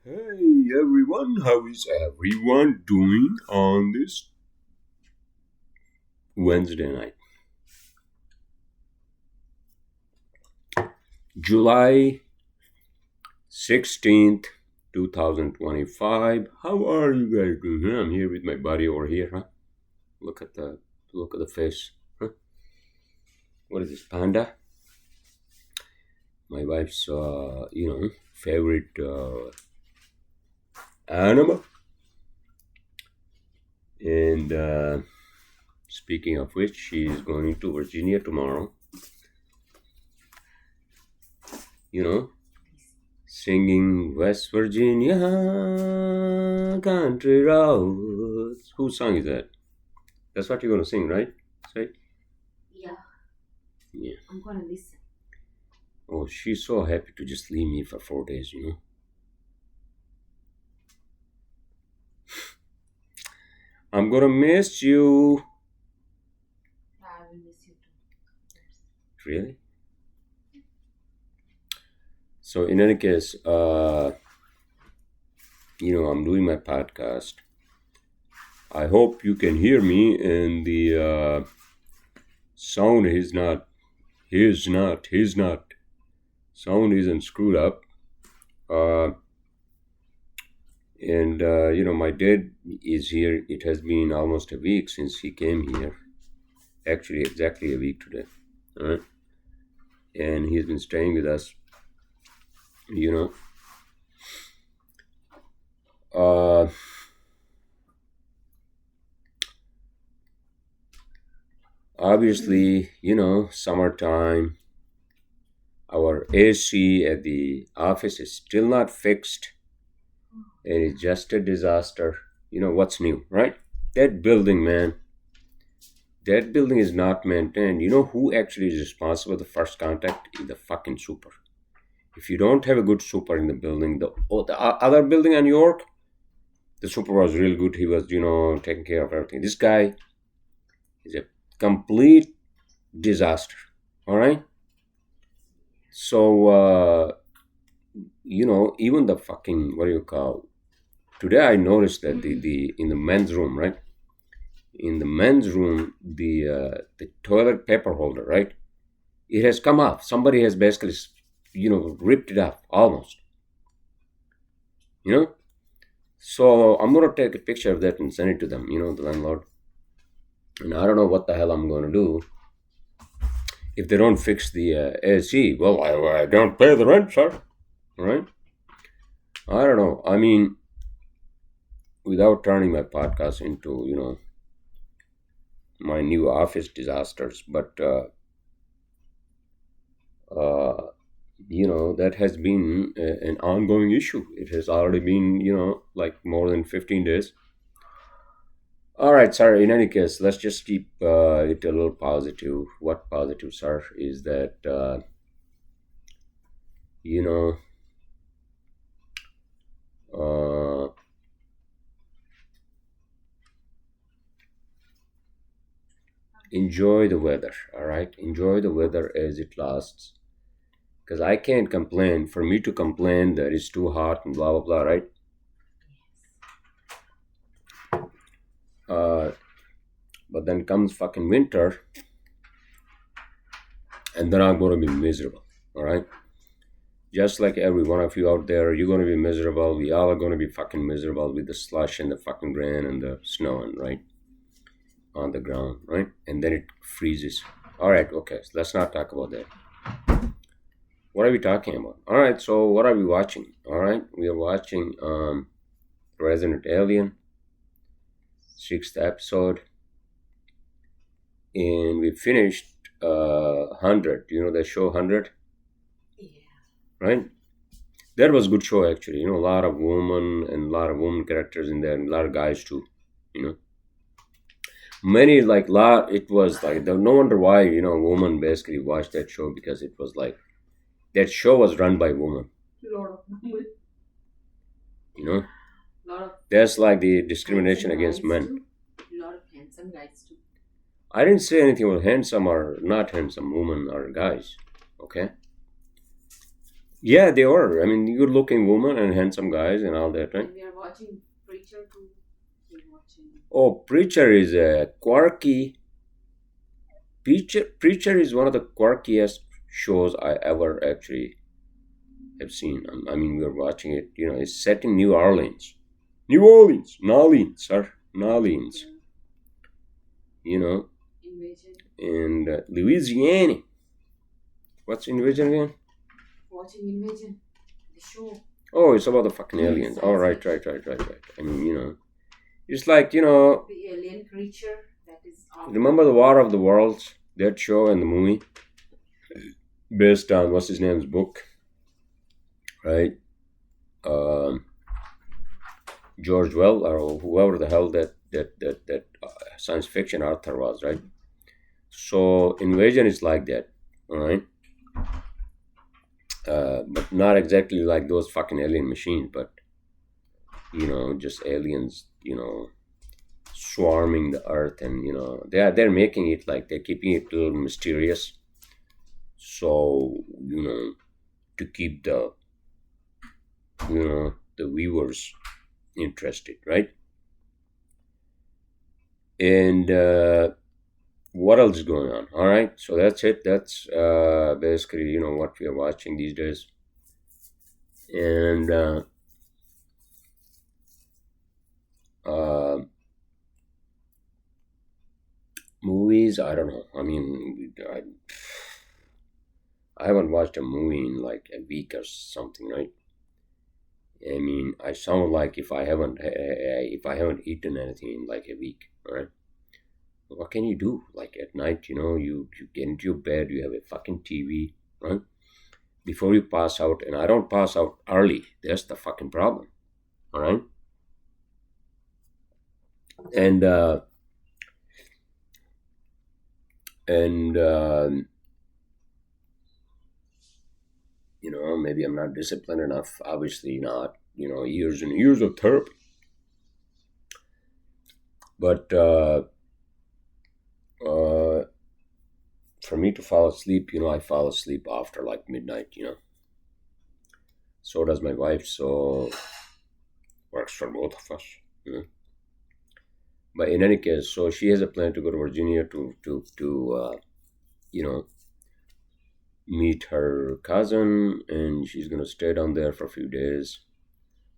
Hey everyone, how is everyone doing on this Wednesday night? July 16th, 2025. How are you guys doing? I'm here with my buddy over here, huh? Look at the face. Huh? What is this, panda? My wife's favorite animal. And speaking of which, she's going to Virginia tomorrow. You know, singing West Virginia country roads. Whose song is that? That's what you're gonna sing, right? Say. Yeah, Yeah. I'm gonna listen. Oh, she's so happy to just leave me for 4 days. I'm gonna miss you. I will miss you too. Really? So in any case, I'm doing my podcast. I hope you can hear me, and the sound is not. His not. Sound isn't screwed up. Uh, and my dad is here. It has been almost a week since he came here. Actually, exactly a week today. All right? And he's been staying with us. You know, uh, obviously, summertime. Our AC at the office is still not fixed, and it's just a disaster. What's new, right? That building, man. That building is not maintained. You know who actually is responsible? The first contact is the fucking super. If you don't have a good super in the building, the other building in New York, the super was real good. He was, taking care of everything. This guy is a complete disaster. All right. So, even the fucking what do you call? Today I noticed that the in the men's room, right? In the men's room, the toilet paper holder, right? It has come off. Somebody has basically, ripped it off almost. You know. So I'm gonna take a picture of that and send it to them. The landlord. And I don't know what the hell I'm gonna do if they don't fix the AC. Well, I don't pay the rent, sir. Right? I don't know. I mean, without turning my podcast into my new office disasters, but uh, that has been an ongoing issue. It has already been like more than 15 days. All right, sir. In any case, let's just keep it a little positive. What positive, sir, is that you know uh, enjoy the weather. All right, enjoy the weather as it lasts. Because I can't complain. For me to complain that it's too hot and blah blah blah, right? Uh, but then comes fucking winter, and then I'm gonna be miserable. All right. Just like every one of you out there, you're gonna be miserable. We all are gonna be fucking miserable with the slush and the fucking rain and the snow and right on the ground, right? And then it freezes. All right, okay. So let's not talk about that. What are we talking about? All right. So what are we watching? All right, we are watching Resident Alien, sixth episode, and we finished 100. You know the show 100, Yeah. right? That was a good show actually. A lot of women and a lot of woman characters in there, and a lot of guys too. You know, many like lot. It was like no wonder why women basically watched that show because it was like that show was run by women. Lot of women, You know, lot of that's like the discrimination handsome against guys men. too. Lot of handsome guys too. I didn't say anything about handsome or not handsome women or guys. Okay, Yeah, they are. I mean, good-looking woman and handsome guys and all that, right? And we are watching Preacher too. We're watching. Oh, Preacher is a quirky. Preacher is one of the quirkiest shows I ever actually have seen. I mean, we were watching it. It's set in New Orleans. New Orleans, Nolens, sir, Nolens. Yeah. You know, Invasion. and Louisiana. What's Invasion again? Watching Invasion. The show. Oh, it's about the fucking aliens. Oh, right, right, right, right, right. I mean, it's like The alien creature that is off. remember the War of the Worlds, that show and the movie, based on what's his name's book, right? Um, George Well or whoever the hell that science fiction author was, right? So Invasion is like that, all right, but not exactly like those fucking alien machines, but just aliens, swarming the earth, and they're making it like they're keeping it a little mysterious, so to keep the viewers interested, right? And what else is going on? All right, so that's it. That's basically what we are watching these days. And uh, movies, I don't know. I mean, I haven't watched a movie in like a week or something, right? I mean, I sound like if I haven't eaten anything in like a week, all right? What can you do? Like at night, you get into your bed, you have a fucking TV, right? Before you pass out, and I don't pass out early. That's the fucking problem, all right? And and maybe I'm not disciplined enough. Obviously not. Years and years of therapy. But uh, for me to fall asleep, I fall asleep after like midnight. So does my wife. So works for both of us. But in any case, so she has a plan to go to Virginia to you know meet her cousin, and she's gonna stay down there for a few days.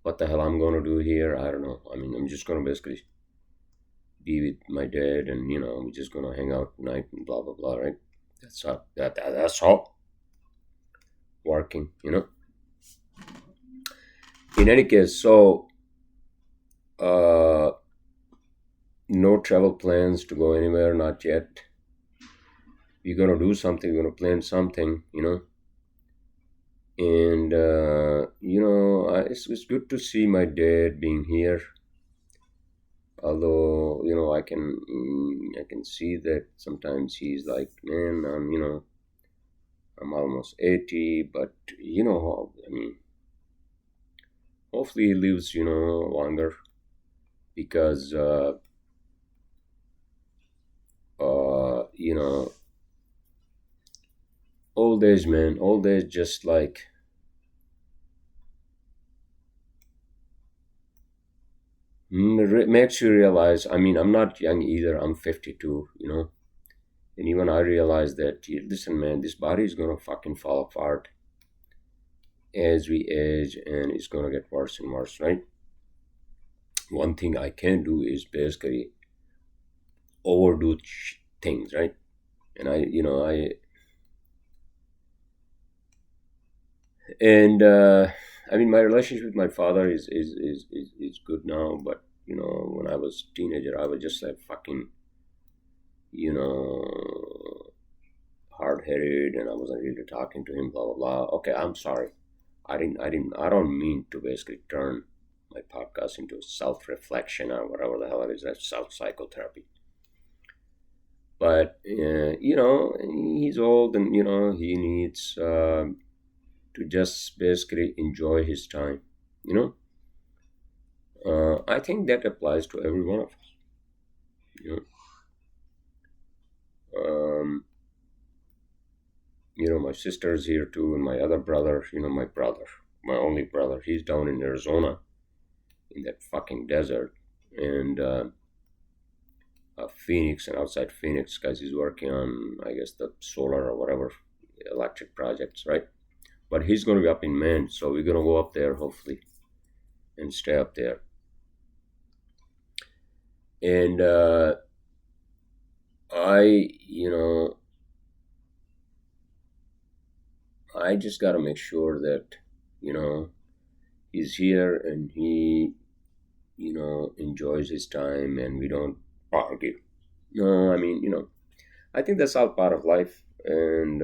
What the hell I'm gonna do here? I don't know. I mean, I'm just gonna basically be with my dad, and we're just gonna hang out tonight and blah blah blah. Right? That's all. Working. In any case, so uh, no travel plans to go anywhere, not yet. We're gonna do something. We're gonna plan something. And it's good to see my dad being here. Although I can see that sometimes he's like, man, I'm almost 80, but I mean, hopefully he lives longer, because uh you know old age, man, old age just like makes you realize. I mean, I'm not young either. I'm 52. And even I realize that, listen, man, this body is gonna fucking fall apart as we age, and it's gonna get worse and worse, right? One thing I can do is basically overdo things, right? And and I mean, my relationship with my father is good now, but when I was a teenager, I was just like fucking, you know, hard headed, and I wasn't really talking to him, blah blah blah. Okay, I'm sorry. I don't mean to basically turn my podcast into self reflection or whatever the hell it is. That's self psychotherapy. But he's old, and he needs to just basically enjoy his time. You know, I think that applies to every one of us. You know, My sister's here too, and my other brother, my brother, my only brother, he's down in Arizona in that fucking desert. And Phoenix, and outside Phoenix, guys, he's working on, I guess, the solar or whatever electric projects, right? But he's going to be up in Maine, so we're going to go up there hopefully and stay up there. And I, I just got to make sure that, he's here and he, enjoys his time and we don't argue. No, I mean, I think that's all part of life. And,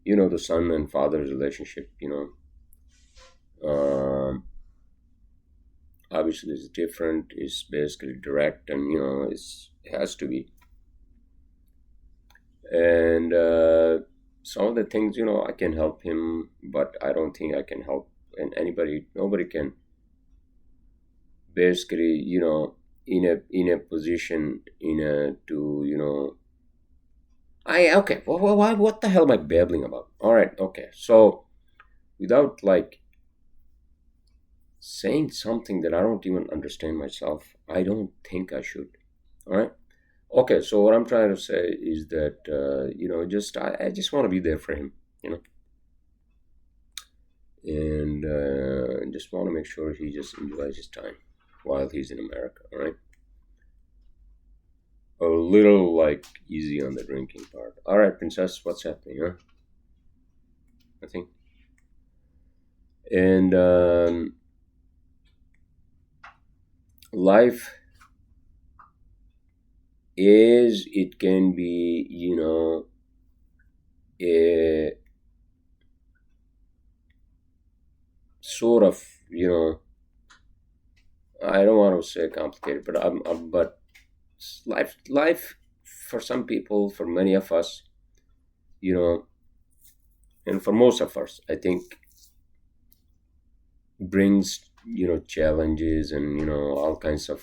the son and father's relationship, um, obviously it's different. It's basically direct and, it has to be. And some of the things, I can help him, but I don't think I can help. And nobody can basically, in a position, to, okay, well, what the hell am I babbling about? All right, okay. So without like saying something that I don't even understand myself, I don't think I should. All right. Okay, so what I'm trying to say is that just I just want to be there for him, you know, and just want to make sure he just enjoys his time while he's in America. All right, a little like easy on the drinking part. All right, princess, what's happening? Huh? Nothing. And life it can be, a sort of, I don't want to say complicated, but life for some people, for many of us, you know, and for most of us, I think brings, challenges and, all kinds of,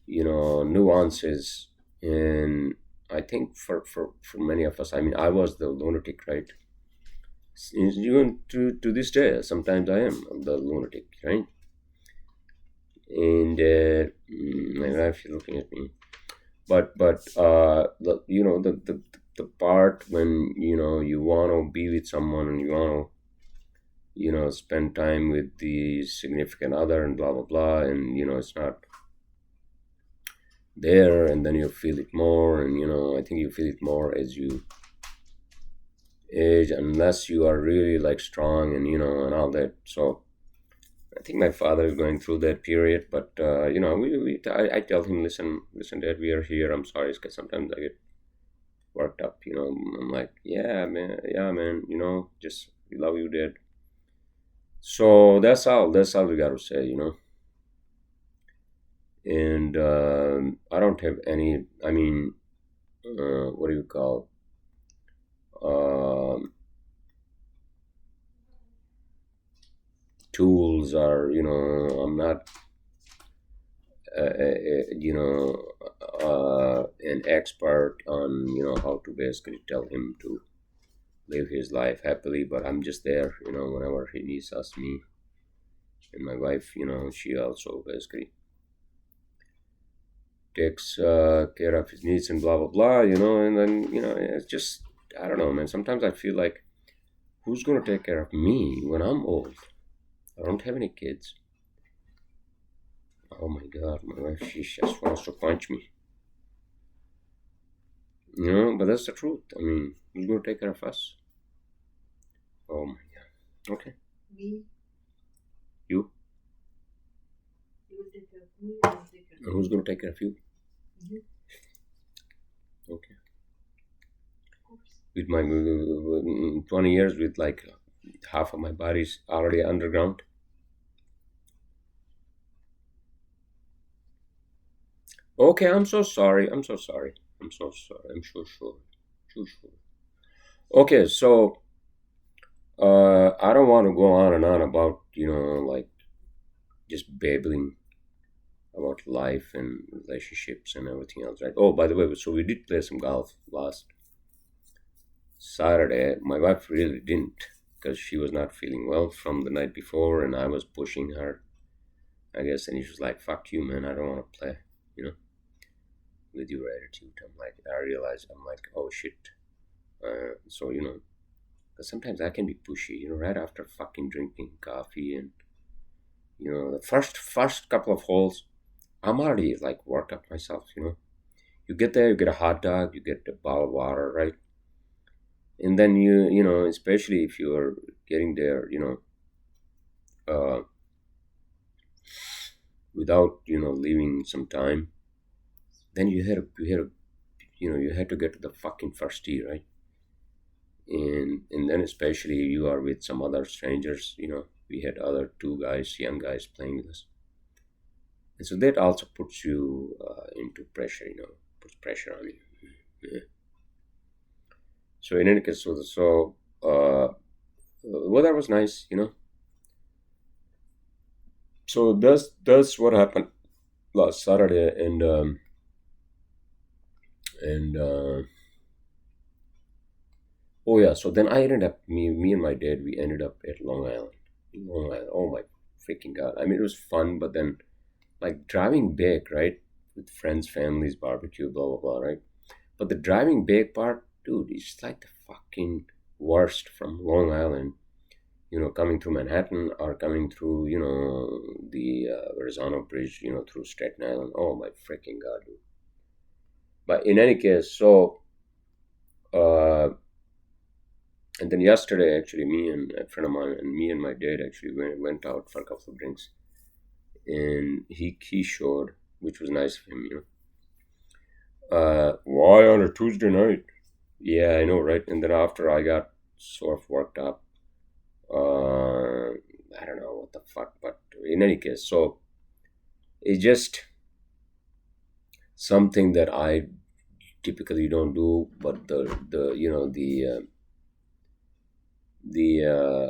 nuances. And I think for many of us, I mean, I was the lunatic, right? Even to this day, sometimes I am the lunatic, right? And my wife is looking at me, but the part when you want to be with someone and you want to spend time with the significant other and blah blah blah, and it's not there, and then you feel it more, and I think you feel it more as you age, unless you are really like strong and and all that. So I think my father is going through that period, but I tell him, listen, Dad, we are here. I'm sorry, because sometimes I get worked up. I'm like, yeah, man. Just we love you, Dad. So that's all. That's all we got to say. And I don't have any. I mean, what do you call? Um, Tools are. I'm not. An expert on how to basically tell him to live his life happily, but I'm just there whenever he needs us, me and my wife. She also basically takes care of his needs and blah blah blah. And then it's just, I don't know, man. Sometimes I feel like, who's gonna take care of me when I'm old? I don't have any kids. Oh my god, my wife, she just wants to punch me. But that's the truth. I mean, who's gonna take care of us? Oh my god. Okay. Me, You? you will take care of me, I will take care And of who's gonna take care of you? you. Okay. Of course. With my 20 years, with like half of my body's already underground. Okay, I'm so sorry. I'm so sorry. I'm so sorry. I'm so sure. So sure. Okay, so I don't want to go on and on about like just babbling about life and relationships and everything else, right? Oh, by the way, so we did play some golf last Saturday, my wife really didn't because she was not feeling well from the night before, and I was pushing her, I guess, and she was like, "Fuck you, man! I don't want to play, you know, with your attitude." I'm like, I realized, I'm like, oh shit. So because sometimes I can be pushy, right after fucking drinking coffee, and the first couple of holes, I'm already like worked up myself. You get there, you get a hot dog, you get a bottle of water, right? And then especially if you're getting there, uh, without leaving some time, then you had to get to the fucking first tee, right? And then especially you are with some other strangers. We had other two guys, young guys, playing with us, and so that also puts you into pressure. Puts pressure on you. Yeah. So in any case, weather was nice. So that's what happened last Saturday, and oh yeah. So then I ended up me and my dad. We ended up at Long Island. Long Island. Oh my freaking god! I mean, it was fun, but then like driving back, right, with friends, families, barbecue, blah blah blah, right. But the driving back part, dude, is like the fucking worst from Long Island. Coming through Manhattan or coming through, the Verrazano Bridge, through Staten Island. Oh my freaking god, dude. But in any case, so uh, and then yesterday, actually, me and a friend of mine and me and my dad actually went out for a couple of drinks, and he showed, which was nice of him. Why on a Tuesday night? Yeah, I know, right? And then after I got sort of worked up, I don't know what the fuck, but in any case, so it's just something that I typically don't do. But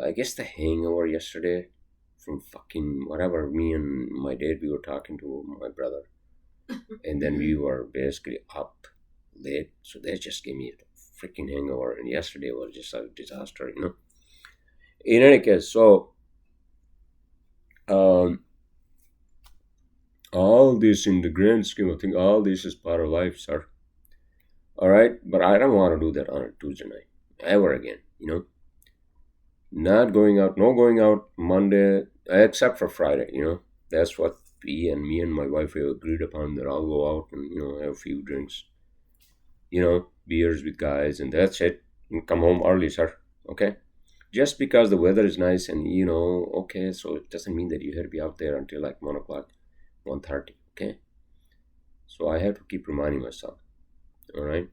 I guess the hangover yesterday from fucking whatever, me and my dad, we were talking to my brother, and then we were basically up late, so that just gave me a freaking hangover, and yesterday was just a disaster. In any case, so um, all this in the grand scheme of things, all this is part of life, sir. All right, but I don't want to do that on a Tuesday night ever again. Not going out, no going out Monday, except for Friday. That's what me and my wife have agreed upon, that I'll go out and have a few drinks, beers with guys, and that's it. And come home early, sir. Okay. Just because the weather is nice, and okay, so it doesn't mean that you have to be out there until like 1 o'clock, 1:30. Okay. So I have to keep reminding myself. All right.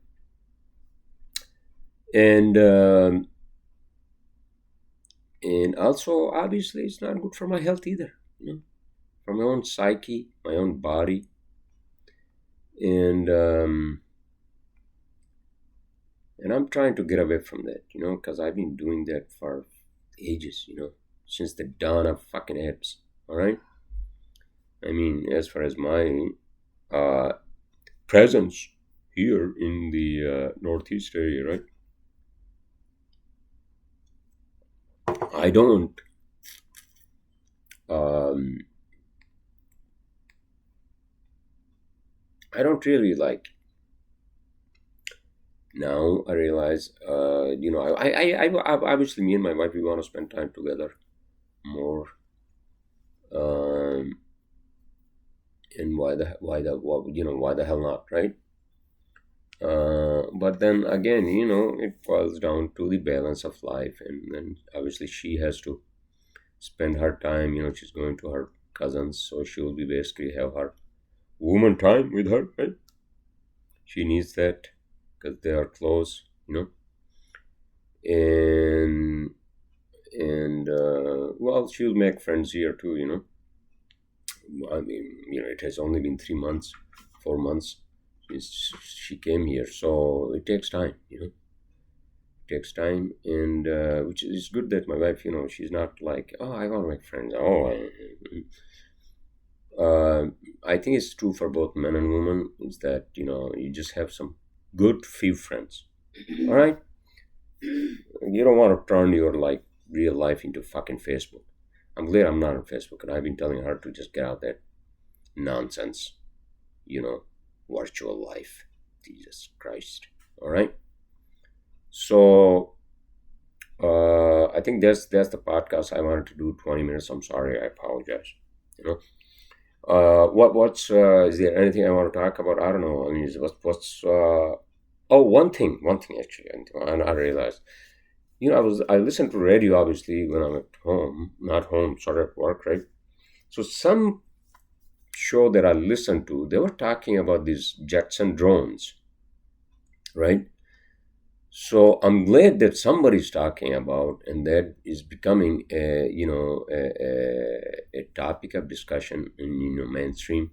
And also, obviously, it's not good for my health either. For my own psyche, my own body, and I'm trying to get away from that. Because I've been doing that for ages. Since the dawn of fucking apes. All right. I mean, as far as my uh, presence here in the Northeast area, right? I don't. Um, I don't really like. Now I realize, obviously me and my wife, we want to spend time together more. Um, and why the hell not, right? But then again, it boils down to the balance of life, and then obviously she has to spend her time. She's going to her cousins, so she will be basically have her woman time with her, right? She needs that because they are close, and well, she'll make friends here too. I mean, it has only been 3 months, 4 months since she came here, so it takes time. It takes time, and which is good that my wife, she's not like, oh, I want to make friends. I think it's true for both men and women. Is that you just have some good few friends, all right, You don't want to turn your like real life into fucking Facebook. I'm glad I'm not on Facebook, and I've been telling her to just get out that nonsense, you know, virtual life. Jesus Christ. All right. So I think that's the podcast I wanted to do. 20 minutes. I'm sorry. I apologize. You know. What's is there anything I want to talk about? I don't know. I mean, what's oh, one thing actually, and I realized, I listen to radio obviously when I'm at home, not home, sort of at work, right? So some show that I listened to, they were talking about these Jetson drones, right? So I'm glad that somebody's talking about, and that is becoming a topic of discussion in mainstream.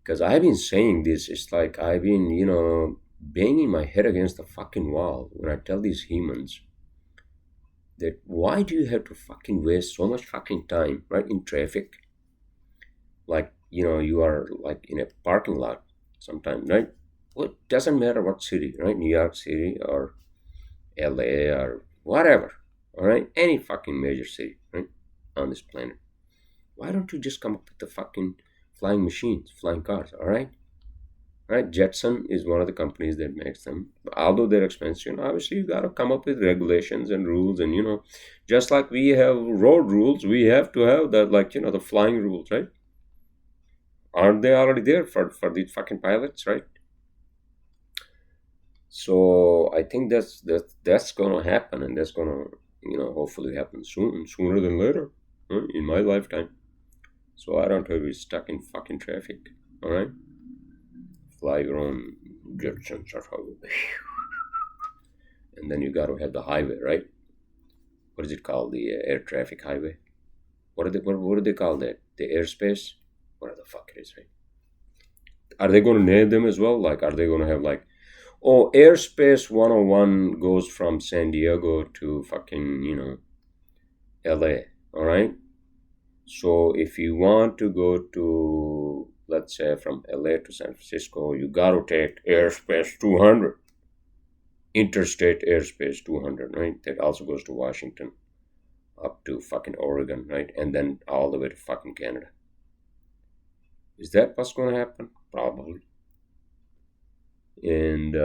Because I've been saying this, it's like I've been banging my head against the fucking wall when I tell these humans that why do you have to fucking waste so much fucking time right in traffic, like you are like in a parking lot sometimes, right? Well, it doesn't matter what city, right? New York City or LA or whatever, all right? Any fucking major city, right? On this planet. Why don't you just come up with the fucking flying machines, flying cars, all right? Right? Jetson is one of the companies that makes them. Although they're expensive, obviously you got to come up with regulations and rules, and just like we have road rules, we have to have that, like the flying rules, right? Aren't they already there for these fucking pilots, right? So I think that's gonna happen, and that's gonna hopefully happen sooner than later, right? In my lifetime. So I don't have to be stuck in fucking traffic. All right, fly your own jet sensor, and then you got to have the highway, right? What is it called? The air traffic highway. What do they call that? The airspace. What the fuck it is, right? Are they going to name them as well? Like, are they going to have like, oh, airspace 101 goes from San Diego to fucking LA. All right. So if you want to go to, let's say, from LA to San Francisco, you got to take airspace 200, interstate airspace 200, right? That also goes to Washington, up to fucking Oregon, right? And then all the way to fucking Canada. Is that what's going to happen? Probably. And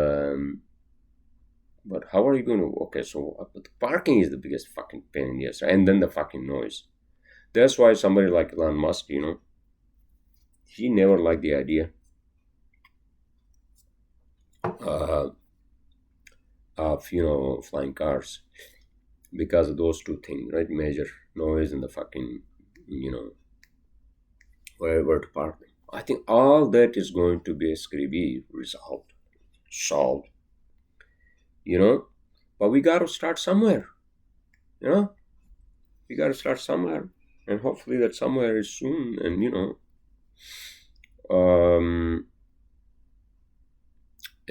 but how are you going to? Okay, so but the parking is the biggest fucking pain in the ass, and then the fucking noise. That's why somebody like Elon Musk, he never liked the idea uh, of flying cars because of those two things, right? Major noise and the fucking where to park them. I think all that is going to basically be resolved, solved, you know. But we got to start somewhere, you know. We got to start somewhere, and hopefully that somewhere is soon.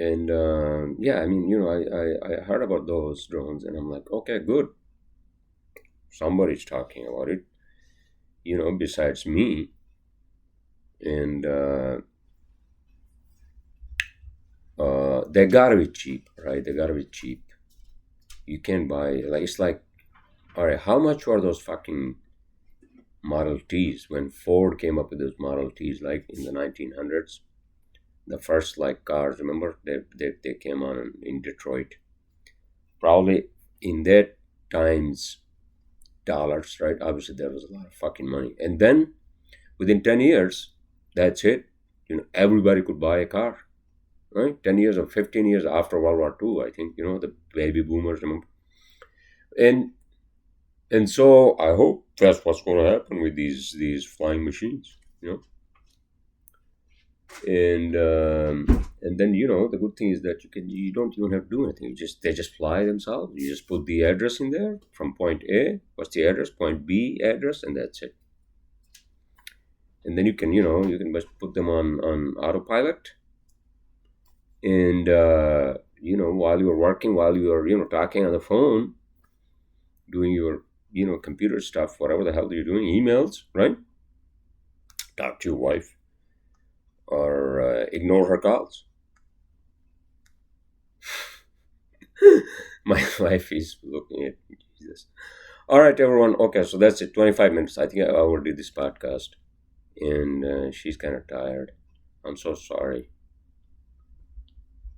And um, yeah, I mean, I heard about those drones, and I'm like, okay, good. Somebody's talking about it, besides me, and they gotta be cheap, right? They gotta be cheap. You can't buy like it's like, all right, how much were those fucking Model Ts when Ford came up with those Model Ts like in the 1900s? The first like cars, remember they came on in Detroit. Probably in that times dollars, right? Obviously there was a lot of fucking money, and then within 10 years, that's it. Everybody could buy a car, right? 10 years or 15 years after World War II, I think, the baby boomers, remember? And and so I hope that's what's going to happen with these flying machines, and then the good thing is that you don't even have to do anything. They just fly themselves. You just put the address in there from point A. What's the address? Point B address, and that's it. And then you can just put them on autopilot, and while you're working, while you're talking on the phone, doing your computer stuff, whatever the hell you're doing, emails, right? Talk to your wife or ignore her calls. My wife is looking at me. Jesus. All right, everyone. Okay, so that's it. 25 minutes. I think I already did this podcast, and she's kind of tired. I'm so sorry.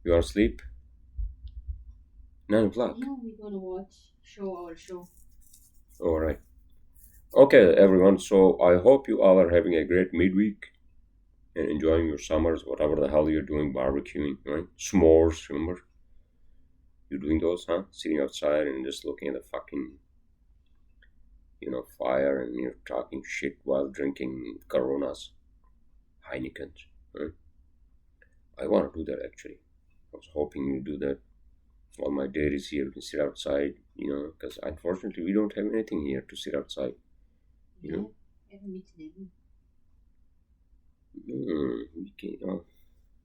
You want to sleep? 9 o'clock. No, we're gonna watch our show. All right. Okay, everyone. So I hope you all are having a great midweek and enjoying your summers, whatever the hell you're doing, barbecuing, right? S'mores, remember? You're doing those, huh? Sitting outside and just looking at the fucking, fire, and you're talking shit while drinking Coronas, Heinekens, right? I want to do that actually. I was hoping you do that. While my dad is here, we can sit outside, because unfortunately we don't have anything here to sit outside, you know. Every meeting. We can,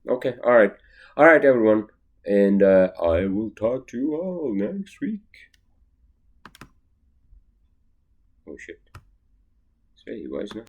okay, all right, everyone, and I will talk to you all next week. Oh shit! Say, you guys now.